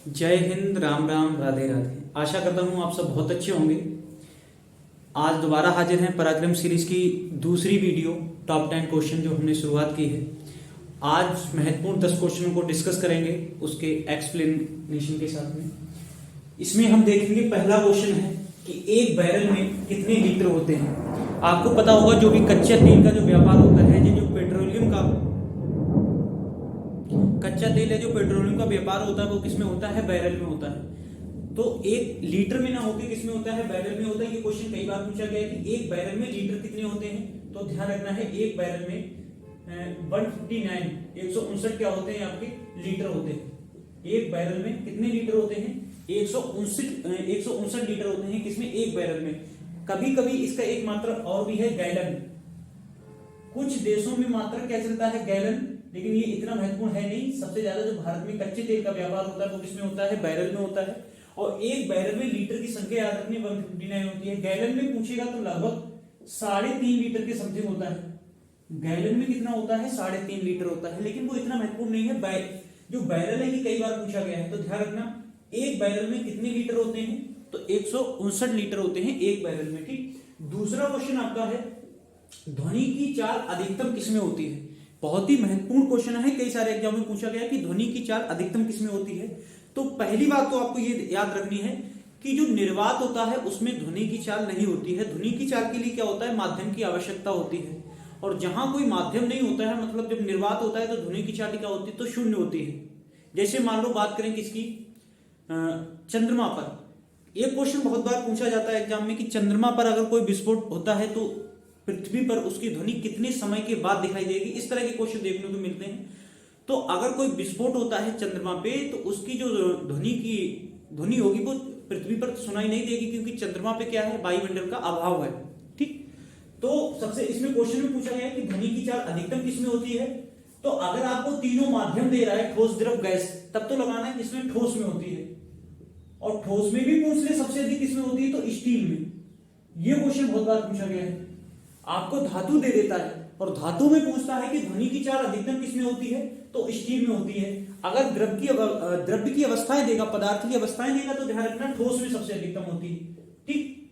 जय हिंद, राम राम, राधे राधे। आशा करता हूँ आप सब बहुत अच्छे होंगे। आज दोबारा हाजिर हैं पराक्रम सीरीज की दूसरी वीडियो टॉप 10 क्वेश्चन जो हमने शुरुआत की है। आज महत्वपूर्ण 10 क्वेश्चनों को डिस्कस करेंगे उसके एक्सप्लेनेशन के साथ में। इसमें हम देखेंगे, पहला क्वेश्चन है कि एक बैरल में कितने लीटर होते हैं। आपको पता होगा जो भी कच्चे तेल का जो व्यापार होता है, जो पेट्रोलियम का कच्चा तेल है, जो पेट्रोलियम का व्यापार होता है वो किसमें होता है? बैरल में होता है। तो एक लीटर में ना होकर किसमें होता है? बैरल में होता है। ये क्वेश्चन कई बार पूछा गया है कि एक बैरल में लीटर कितने होते हैं। तो ध्यान रखना है, एक बैरल में 159 क्या होते हैं? आपके लीटर होते हैं। एक बैरल में कितने लीटर होते हैं? 159 लीटर होते हैं। किसमें? एक बैरल में। कभी कभी इसका एक मात्रा और भी है, गैलन। कुछ देशों में मात्रा क्या चलता है? गैलन। लेकिन ये इतना महत्वपूर्ण है नहीं। सबसे ज्यादा जो भारत में कच्चे तेल का व्यापार होता है वो किसमें होता है? बैरल में होता है। और एक बैरल में लीटर की संख्या याद रखनी 159 होती है। गैलन में पूछेगा तो लगभग 3.5 लीटर के समथिंग होता है। गैलन में कितना होता है? 3.5 लीटर होता है। लेकिन वो इतना महत्वपूर्ण नहीं है। जो बैरल है ये कई बार पूछा गया है, तो ध्यान रखना एक बैरल में कितने लीटर होते हैं? तो 159 लीटर होते हैं एक बैरल में। ठीक। दूसरा क्वेश्चन आपका है, ध्वनि की चाल अधिकतम किसमें होती है। बहुत ही महत्वपूर्ण क्वेश्चन है, कई सारे एग्जाम में पूछा गया कि ध्वनि की चाल अधिकतम किसमें होती है। तो पहली बात तो आपको ये याद रखनी है कि जो निर्वात होता है उसमें ध्वनि की चाल नहीं होती है। ध्वनि की चाल के लिए क्या होता है? माध्यम की आवश्यकता होती है। और जहां कोई माध्यम नहीं होता है, मतलब जब निर्वात होता है तो ध्वनि की चाल क्या होती है? तो शून्य होती है। जैसे मान लो बात करें किसकी, चंद्रमा पर। एक क्वेश्चन बहुत बार पूछा जाता है एग्जाम में कि चंद्रमा पर अगर कोई विस्फोट होता है तो पृथ्वी पर उसकी ध्वनि कितने समय के बाद दिखाई देगी। इस तरह के क्वेश्चन देखने को मिलते हैं। तो अगर कोई विस्फोट होता है चंद्रमा पे तो उसकी जो ध्वनि होगी वो पृथ्वी पर सुनाई नहीं देगी, क्योंकि चंद्रमा पे क्या है? वायुमंडल का अभाव है। ठीक। तो सबसे इसमें क्वेश्चन में पूछा गया है कि ध्वनि की चाल अधिकतम किसमें होती है। तो अगर आपको तीनों माध्यम दे रहा है, ठोस, द्रव, गैस, तब तो लगाना है किसमें? ठोस में होती है। और ठोस में भी पूछ ले सबसे अधिक किसमें होती है? तो स्टील में। यह क्वेश्चन बहुत बार पूछा गया है। आपको धातु दे देता है और धातु में पूछता है कि ध्वनि की चाल अधिकतम किसमें होती है, तो स्टील में होती है। अगर द्रव्य की अवस्थाएं देगा, पदार्थ की अवस्थाएं देगा, तो ध्यान रखना ठोस में सबसे अधिकतम होती है। ठीक।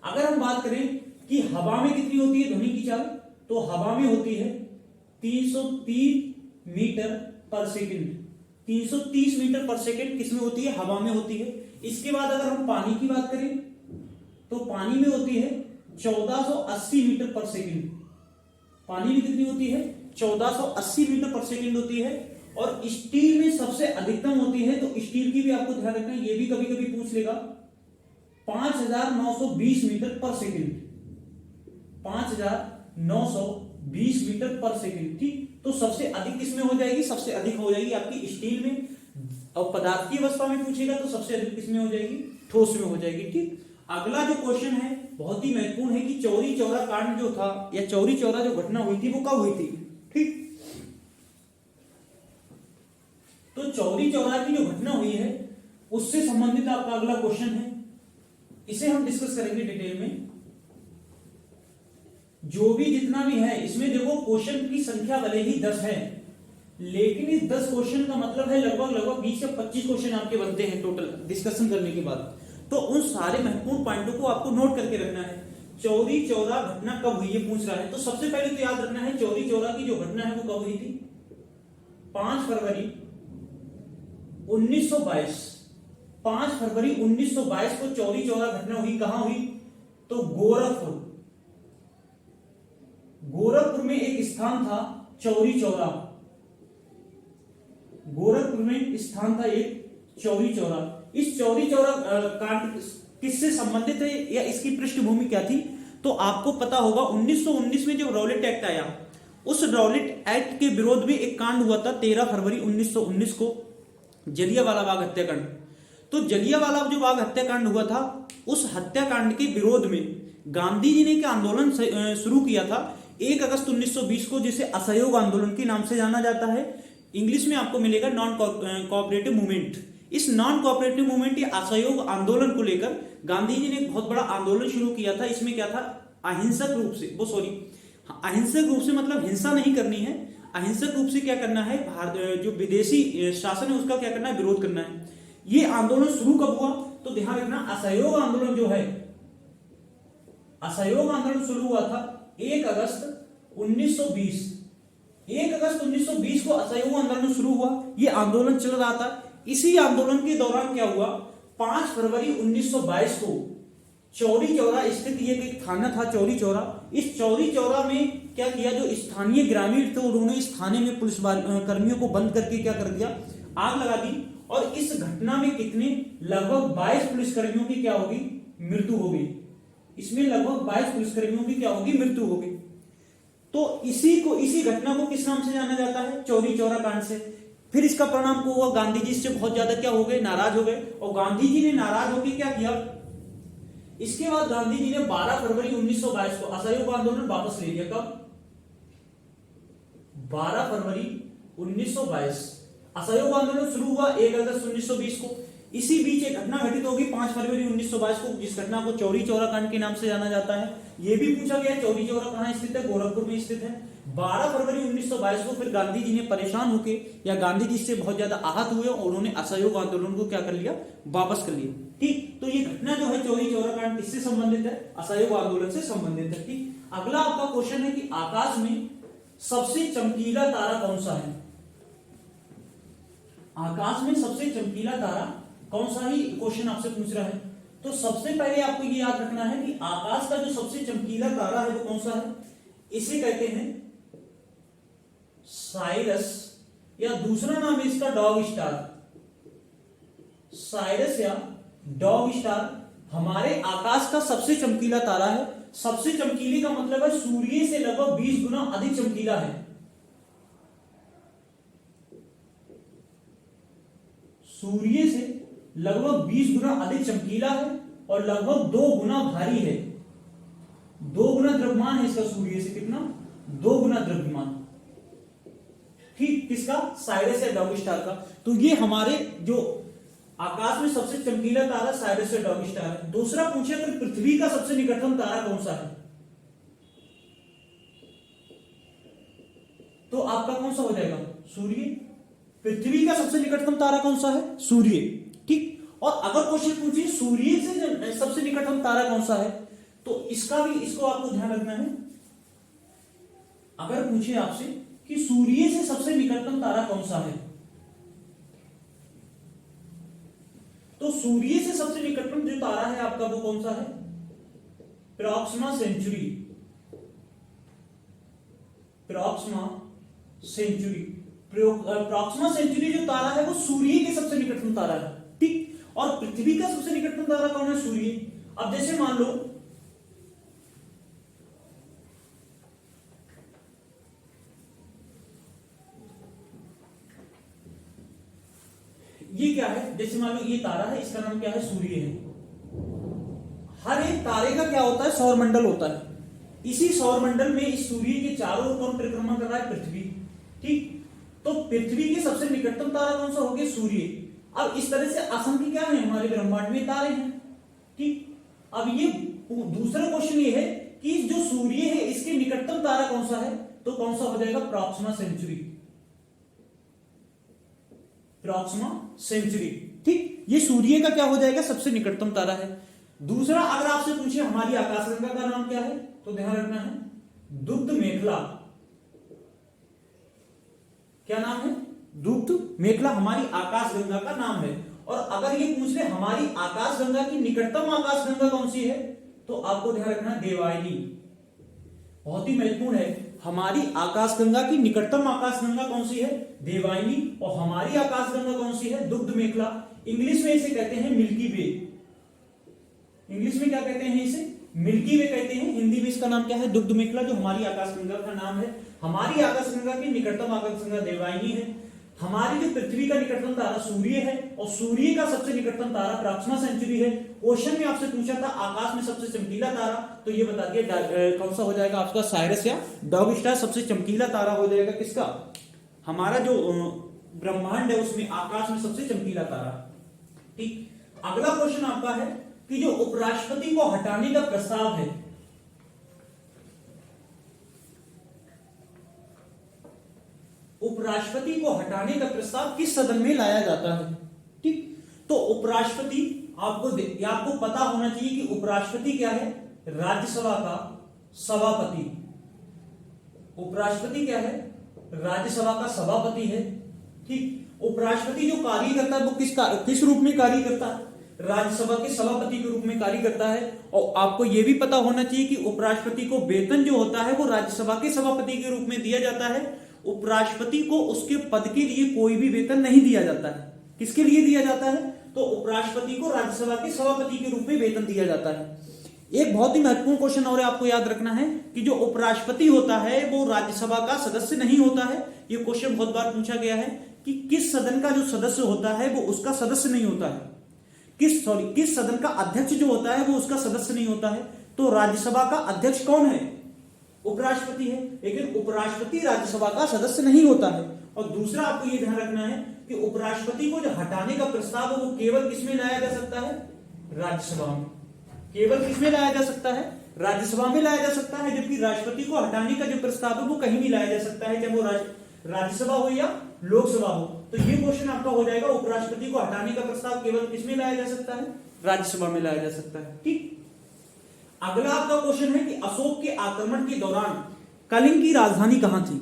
अगर हम बात करें कि हवा में कितनी होती है ध्वनि की चाल, तो हवा में होती है 303 मीटर पर सेकेंड। 330 मीटर पर सेकेंड किसमें होती है? हवा में होती है। इसके बाद अगर हम पानी की बात करें तो पानी में होती है 1480 मीटर पर सेकेंड। पानी में कितनी होती है? 1480 मीटर पर सेकेंड होती है। और स्टील में सबसे अधिकतम होती है। तो स्टील की भी आपको ध्यान रखना है, ये भी कभी कभी पूछ लेगा, 5920 मीटर पर सेकेंड। 5920 मीटर पर सेकेंड। ठीक। तो सबसे अधिक किसमें हो जाएगी? सबसे अधिक हो जाएगी आपकी स्टील में। और पदार्थ की अवस्था में पूछेगा तो सबसे अधिक किसमें हो जाएगी? ठोस में हो जाएगी। ठीक। अगला जो क्वेश्चन है बहुत ही महत्वपूर्ण है कि चौरी चौरा कांड जो था, या चौरी चौरा जो घटना हुई थी वो कब हुई थी। ठीक। तो चौरी चौरा की जो घटना हुई है उससे संबंधित आपका अगला क्वेश्चन है। इसे हम डिस्कस करेंगे डिटेल में। जो भी जितना भी है इसमें देखो, क्वेश्चन की संख्या भले ही 10 है, लेकिन इस 10 क्वेश्चन का मतलब है लगभग 20 या 25 क्वेश्चन आपके बनते हैं टोटल डिस्कशन करने के बाद। तो उन सारे महत्वपूर्ण पॉइंटों को आपको नोट करके रखना है। चौरी चौरा घटना कब हुई, ये पूछ रहा है। तो सबसे पहले तो याद रखना है चौरी चौरा की जो घटना है वो कब हुई थी? 5 फरवरी 1922। 5 फरवरी 1922 को चौरी चौरा घटना हुई। कहां हुई? तो गोरखपुर में एक स्थान था चौरी चौरा। गोरखपुर में स्थान था एक चौरी चौरा। इस चौरी चौरा कांड किससे संबंधित है या इसकी पृष्ठभूमि क्या थी? तो आपको पता होगा 1919 में जब रॉलेट एक्ट आया, उस रॉलेट एक्ट के विरोध में एक कांड हुआ था 13 फरवरी 1919 को, जलियांवाला बाग हत्याकांड। तो जलियांवाला जो बाग हत्याकांड हुआ था, उस हत्याकांड के विरोध में गांधी जी ने एक आंदोलन शुरू किया था 1 अगस्त 1920 को, जिसे असहयोग आंदोलन के नाम से जाना जाता है। इंग्लिश में आपको मिलेगा नॉन कोऑपरेटिव मूवमेंट। इस नॉन कोऑपरेटिव मूवमेंट या असहयोग आंदोलन को लेकर गांधी जी ने एक बहुत बड़ा आंदोलन शुरू किया था। इसमें क्या था? अहिंसक रूप से, अहिंसक रूप से मतलब हिंसा नहीं करनी है, अहिंसक रूप से क्या करना है, जो विदेशी शासन है उसका क्या करना है, विरोध करना है। ये आंदोलन शुरू कब हुआ? तो ध्यान रखना, असहयोग आंदोलन जो है, असहयोग आंदोलन शुरू हुआ था 1 अगस्त 1920। 1 अगस्त 1920 को असहयोग आंदोलन शुरू हुआ। ये आंदोलन चल रहा था। इसी आंदोलन के दौरान क्या हुआ, 5 फरवरी 1922 को चौरी चौरा स्थित ये एक थाना था चौरी चौरा, इस चौरी चौरा में क्या किया, जो स्थानीय ग्रामीण थे उन्होंने इस थाने में पुलिस कर्मियों को बंद करके क्या कर दिया, आग लगा दी। और इस घटना में कितने, लगभग 22 पुलिसकर्मियों की क्या होगी, मृत्यु हो गई। इसमें लगभग 22 पुलिसकर्मियों की क्या होगी, मृत्यु हो गई। तो इसी घटना को किस नाम से जाना जाता है, चौरी चौरा कांड से। फिर इसका परिणाम को हुआ, गांधी जी इससे बहुत ज्यादा क्या हो गए, नाराज हो गए। और गांधी जी ने नाराज होकर क्या किया, इसके बाद गांधी जी ने 12 फरवरी 1922 को असहयोग आंदोलन वापस ले लिया। कब, 12 फरवरी 1922 असहयोग आंदोलन शुरू हुआ 1 अगस्त 1920 को। इसी बीच एक घटना घटित होगी 5 फरवरी 1922 को, जिस घटना को चौरी चौरा कांड के नाम से जाना जाता है। यह भी पूछा गया चौरी चौरा कहां स्थित है, गोरखपुर में स्थित है। 12 फरवरी 1922 को फिर गांधी जी ने परेशान होके, या गांधी जी से बहुत ज्यादा आहत हुए और उन्होंने असहयोग आंदोलन को क्या कर लिया, वापस कर लिया। ठीक, तो ये घटना जो है चौरी चौरा कांड किससे संबंधित है, असहयोग आंदोलन से संबंधित है। ठीक, अगला आपका क्वेश्चन है कि आकाश में सबसे चमकीला तारा कौन सा है। आकाश में सबसे चमकीला तारा कौन सा, ही क्वेश्चन आपसे पूछ रहा है। तो सबसे पहले आपको ये याद रखना है कि आकाश का जो सबसे चमकीला तारा है वो कौन सा है, इसे कहते हैं साइरस, या दूसरा नाम है इसका डॉग स्टार। साइरस या डॉग स्टार हमारे आकाश का सबसे चमकीला तारा है। सबसे चमकीले का मतलब है सूर्य से लगभग 20 गुना अधिक चमकीला है। सूर्य से लगभग 20 गुना अधिक चमकीला है और लगभग 2 गुना भारी है। 2 गुना द्रव्यमान है इसका सूर्य से, कितना, 2 गुना द्रव्यमान। ठीक, किसका, साइरस या डॉग स्टार का। तो ये हमारे जो आकाश में सबसे चमकीला तारा साइरस या डॉग स्टार है। दूसरा पूछे अगर पृथ्वी का सबसे निकटतम तारा कौन सा है, तो आपका कौन सा हो जाएगा, सूर्य। पृथ्वी का सबसे निकटतम तारा कौन सा है, सूर्य। ठीक, और अगर क्वेश्चन पूछिए सूर्य से सबसे निकटतम तारा कौन सा है, तो इसको आपको ध्यान रखना है। अगर पूछे आपसे कि सूर्य से सबसे निकटतम तारा कौन सा है, तो सूर्य से सबसे निकटतम जो तारा है आपका वो कौन सा है, Proxima Centauri. Proxima Centauri, Proxima Centauri जो तारा है वो सूर्य के सबसे निकटतम तारा है। ठीक, और पृथ्वी का सबसे निकटतम तारा कौन है, सूर्य। अब जैसे मान लो ये क्या है, जैसे मान लो ये तारा है, इसका नाम क्या है, सूर्य है। हर एक तारे का क्या होता है, सौरमंडल होता है। इसी सौरमंडल में इस सूर्य के चारों ओर कौन परिक्रमा कर रहा है, पृथ्वी। ठीक, तो पृथ्वी के सबसे निकटतम तारा कौन सा हो गया, सूर्य। अब इस तरह से असंख्य क्या है हमारे ब्रह्मांड में तारे हैं। ठीक, अब ये दूसरा क्वेश्चन ये है कि जो सूर्य है इसके निकटतम तारा कौन सा है, तो कौन सा हो जाएगा, प्रॉक्सिमा सेंचुरी। Proxima Centauri. ठीक, ये सूर्य का क्या हो जाएगा, सबसे निकटतम तारा है। दूसरा अगर आपसे पूछे हमारी आकाशगंगा का नाम क्या है, तो ध्यान रखना है दुग्ध मेखला। क्या नाम है, दुग्ध मेखला हमारी आकाशगंगा का नाम है। और अगर ये पूछ ले हमारी आकाशगंगा की निकटतम आकाशगंगा कौन सी है, तो आपको ध्यान रखना देवायनी। बहुत ही महत्वपूर्ण है, हमारी आकाशगंगा की निकटतम आकाशगंगा कौन सी है, देवायनी। और हमारी आकाशगंगा कौन सी है, दुग्ध मेखला। इंग्लिश में इसे कहते हैं मिल्की वे। इंग्लिश में क्या कहते हैं, इसे मिल्की वे कहते हैं। हिंदी में इसका नाम क्या है, दुग्ध मेखला, जो हमारी आकाशगंगा का नाम है। हमारी आकाशगंगा की निकटतम आकाशगंगा देवायनी है। हमारी जो पृथ्वी का निकटतम तारा सूर्य है और सूर्य का सबसे निकटतम तारा प्रॉक्सिमा सेंचुरी है। क्वेश्चन में आपसे पूछा था आकाश में सबसे चमकीला तारा, तो ये बता दिया कौन सा हो जाएगा आपका, साइरस या डॉग स्टार सबसे चमकीला तारा हो जाएगा किसका, हमारा जो ब्रह्मांड है उसमें आकाश में सबसे चमकीला तारा। ठीक, अगला क्वेश्चन आपका है कि जो उपराष्ट्रपति को हटाने का प्रस्ताव है, उपराष्ट्रपति को हटाने का प्रस्ताव किस सदन में लाया जाता है। ठीक, तो उपराष्ट्रपति आपको पता होना चाहिए कि उपराष्ट्रपति क्या है, राज्यसभा का सभापति। उपराष्ट्रपति क्या है, राज्यसभा का सभापति है। ठीक, उपराष्ट्रपति जो कार्य करता है वो किस रूप में कार्य करता है, राज्यसभा के सभापति के रूप में कार्य करता है। और आपको यह भी पता होना चाहिए कि उपराष्ट्रपति को वेतन जो होता है वो राज्यसभा के सभापति के रूप में दिया जाता है। उपराष्ट्रपति को उसके पद के लिए कोई भी वेतन नहीं दिया जाता है। किसके लिए दिया जाता है, तो उपराष्ट्रपति को राज्यसभा के सभापति के रूप में वेतन दिया जाता है। एक बहुत ही महत्वपूर्ण क्वेश्चन और आपको याद रखना है कि जो उपराष्ट्रपति होता है वो राज्यसभा का सदस्य नहीं होता है। ये क्वेश्चन बहुत बार पूछा गया है कि किस सदन का जो सदस्य होता है वो उसका सदस्य नहीं होता है, किस सदन का अध्यक्ष जो होता है वो उसका सदस्य नहीं होता है। तो राज्यसभा का अध्यक्ष कौन है, उपराष्ट्रपति है, लेकिन उपराष्ट्रपति राज्यसभा का सदस्य नहीं होता है। और दूसरा आपको यह ध्यान रखना है कि उपराष्ट्रपति को जो हटाने का प्रस्ताव है वो केवल किसमें लाया जा सकता है, राज्यसभा में। केवल किसमें लाया जा सकता है, राज्यसभा में लाया जा सकता है, जबकि राष्ट्रपति को हटाने का जो प्रस्ताव है वो कहीं भी लाया जा सकता है, चाहे वो राज्यसभा हो या लोकसभा हो। तो ये क्वेश्चन आपका हो जाएगा, उपराष्ट्रपति को हटाने का प्रस्ताव केवल किसमें लाया जा सकता है, राज्यसभा में लाया जा सकता है। ठीक, अगला आपका क्वेश्चन है कि अशोक के आक्रमण के दौरान कलिंग की राजधानी कहां थी।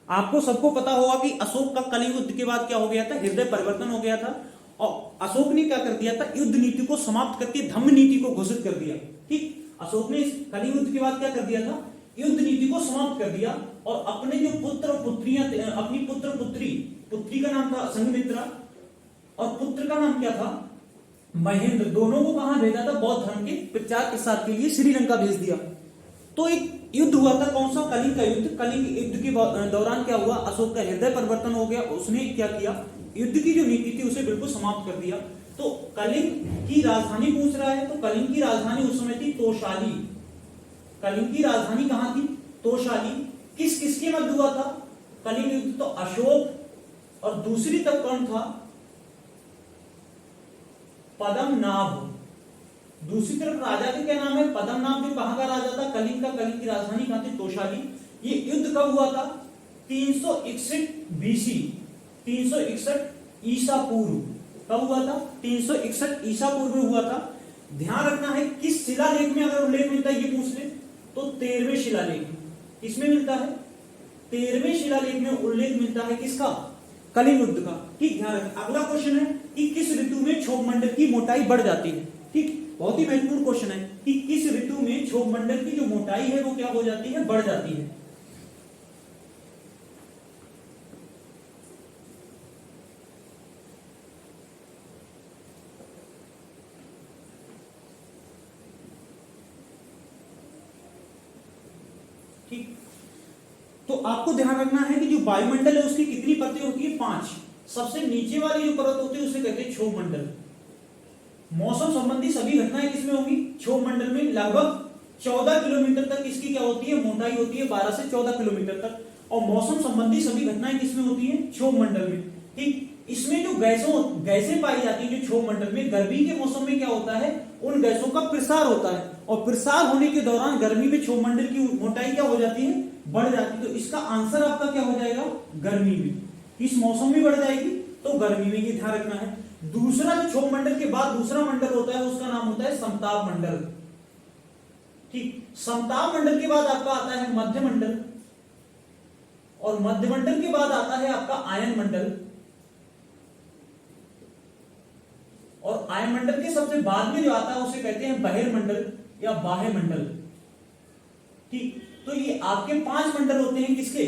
आपको सबको पता होगा कि अशोक का कलिंग युद्ध के बाद क्या हो गया था, हृदय परिवर्तन हो गया था और अशोक ने क्या कर दिया था, युद्ध नीति को समाप्त करके धम्म नीति को घोषित कर दिया। ठीक, अशोक ने कलिंग युद्ध के बाद क्या कर दिया था, युद्ध नीति को समाप्त कर दिया और अपने जो पुत्र और पुत्रियां, अपनी पुत्री का नाम था संघमित्रा और पुत्र का नाम क्या था, महेंद्र, दोनों को कहां भेजा था, बौद्ध धर्म के प्रचार प्रसार के लिए श्रीलंका भेज दिया। तो एक युद्ध हुआ था, कौन सा, कलिंग का युद्ध। कलिंग युद्ध के दौरान क्या हुआ, अशोक का हृदय परिवर्तन हो गया, उसने क्या किया, युद्ध की जो नीति थी उसे बिल्कुल समाप्त कर दिया। तो कलिंग की राजधानी पूछ रहा है, तो कलिंग की राजधानी उस समय थी तोशाली। कलिंग की राजधानी कहां थी, तोशाली। किसके मध्य हुआ था कलिंग युद्ध, तो अशोक और दूसरी तब कौन था, पद्मनाभ। दूसरी तरफ राजा के क्या नाम है, पद्मनाभ, जो कहां का राजा था, कलिंग का। कलिंग की राजधानी कहां थी, तोशाली। ये युद्ध कब हुआ था, 361 बीसी, 361 ईसा पूर्व। कब हुआ था, 361 ईसा पूर्व में हुआ था। ध्यान रखना है किस शिलालेख में अगर उल्लेख मिलता है, ये पूछ ले तो 13वें शिलालेख। किसमें मिलता है, 13वें शिलालेख में उल्लेख मिलता है किसका, कलिंग युद्ध का। ठीक, ध्यान रखना। अगला क्वेश्चन है कि किस ऋतु में क्षोभ मंडल की मोटाई बढ़ जाती है। ठीक, बहुत ही महत्वपूर्ण क्वेश्चन है कि किस ऋतु में क्षोभ मंडल की जो मोटाई है वो क्या हो जाती है, बढ़ जाती है। ठीक, तो आपको ध्यान रखना है कि जो वायुमंडल है उसकी कितनी परतें होती है, 5। सबसे नीचे वाली जो परत होती है उसे कहते हैं क्षोभ मंडल। मौसम संबंधी सभी घटनाएं किसमें होंगी, क्षोभ मंडल में। लगभग 14 किलोमीटर तक इसकी क्या होती है, मोटाई होती है, 12 से 14 किलोमीटर तक। और मौसम संबंधी सभी घटनाएं किसमें होती है, क्षोभ मंडल में। ठीक, इसमें जो गैसें पाई जाती है जो क्षोभ मंडल में, गर्मी के मौसम में क्या होता है, उन गैसों का प्रसार होता है और प्रसार होने के दौरान गर्मी में क्षोभ मंडल की मोटाई क्या हो जाती है, बढ़ जाती है। तो इसका आंसर आपका क्या हो जाएगा, गर्मी में। इस मौसम में बढ़ जाएगी तो गर्मी में, ये ध्यान रखना है। दूसरा जो क्षोभ मंडल के बाद दूसरा मंडल होता है उसका नाम होता है समताप मंडल। ठीक, समताप मंडल के बाद आपका आता है मध्य मंडल और मध्य मंडल के बाद आता है आपका आयन मंडल और आयन मंडल के सबसे बाद में जो आता है उसे कहते हैं बहिर्मंडल या बाह्य मंडल। ठीक, तो ये आपके 5 मंडल होते हैं किसके,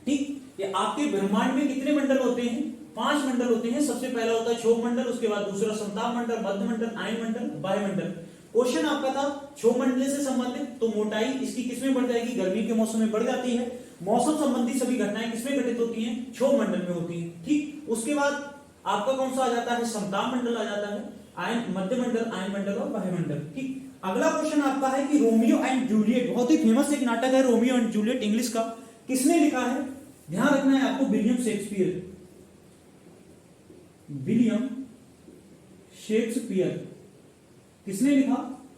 ठीक, ये आपके ब्रह्मांड में कितने मंडल होते हैं, 5 मंडल होते हैं। सबसे पहला होता है क्षोभ मंडल, उसके बाद दूसरा समताप मंडल, मध्य मंडल, आयन मंडल, बाह्य मंडल। क्वेश्चन आपका था क्षोभ मंडल से संबंधित, तो मोटाई इसकी किसमें बढ़ जाएगी, गर्मी के मौसम में बढ़ जाती है। मौसम संबंधी सभी घटनाएं किसमें घटित होती हैं, क्षोभ मंडल में होती है। ठीक, उसके बाद आपका कौन सा आ जाता है, समताप मंडल आ जाता है, आयन, मध्य मंडल, आयन मंडल और बाह्य मंडल। ठीक, अगला क्वेश्चन आपका है कि रोमियो एंड जूलियट, बहुत ही फेमस एक नाटक है रोमियो एंड जूलियट इंग्लिश का, किसने लिखा है, ध्यान रखना है आपको, विलियम शेक्सपियर। विलियम शेक्सपियर किसने लिखा,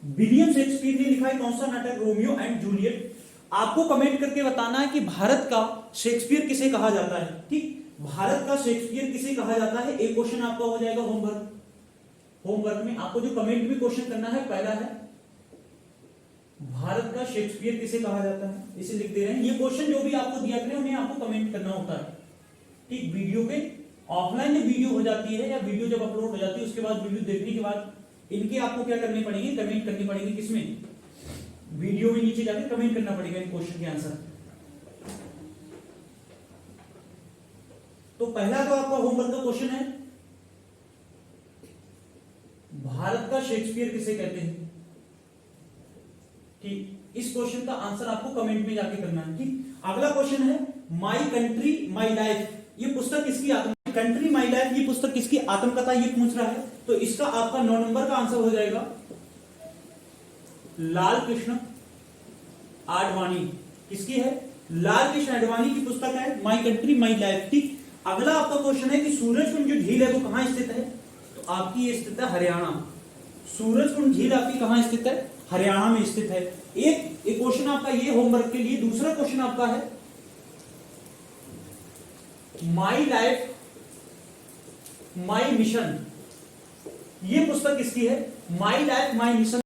विलियम शेक्सपियर ने लिखा है। कौन सा नाटक, रोमियो एंड जूलियट। आपको कमेंट करके बताना है कि भारत का शेक्सपियर किसे कहा जाता है। ठीक, भारत का शेक्सपियर किसे कहा जाता है? एक क्वेश्चन आपका हो जाएगा होमवर्क। होमवर्क में आपको जो कमेंट में क्वेश्चन करना है, पहला है भारत का शेक्सपियर किसे कहा जाता है, इसे लिख दे रहे हैं। ये क्वेश्चन जो भी आपको दिया करें उन्हें आपको कमेंट करना होता है, ठीक। वीडियो पे ऑफलाइन जब वीडियो हो जाती है या वीडियो जब अपलोड हो जाती है उसके बाद वीडियो देखने के बाद इनके आपको क्या करने पड़ेंगे, कमेंट करनी पड़ेगी। किसमें? वीडियो में नीचे जाके कमेंट करना पड़ेगा इन क्वेश्चन के आंसर। तो पहला तो आपका होमवर्क का क्वेश्चन है, भारत का शेक्सपियर किसे कहते हैं, ठीक। इस क्वेश्चन का आंसर आपको कमेंट में जाके करना है, ठीक। अगला क्वेश्चन है माई कंट्री माई लाइफ, ये पुस्तक किसकी कंट्री माई लाइफ, ये पुस्तक किसकी आत्मकथा, ये पूछ रहा है। तो इसका आपका 9 नंबर का आंसर हो जाएगा लाल कृष्ण आडवाणी। किसकी है? लाल कृष्ण आडवाणी की पुस्तक है माई कंट्री माई लाइफ, ठीक। अगला आपका क्वेश्चन है कि सूरजकुंड जो झील है वो कहां स्थित है? तो आपकी ये स्थित है हरियाणा। सूरजकुंड झील आपकी कहां स्थित है? हरियाणा में स्थित है। एक क्वेश्चन आपका ये होमवर्क के लिए। दूसरा क्वेश्चन आपका है माई लाइफ माई मिशन, ये पुस्तक किसकी है? My life my mission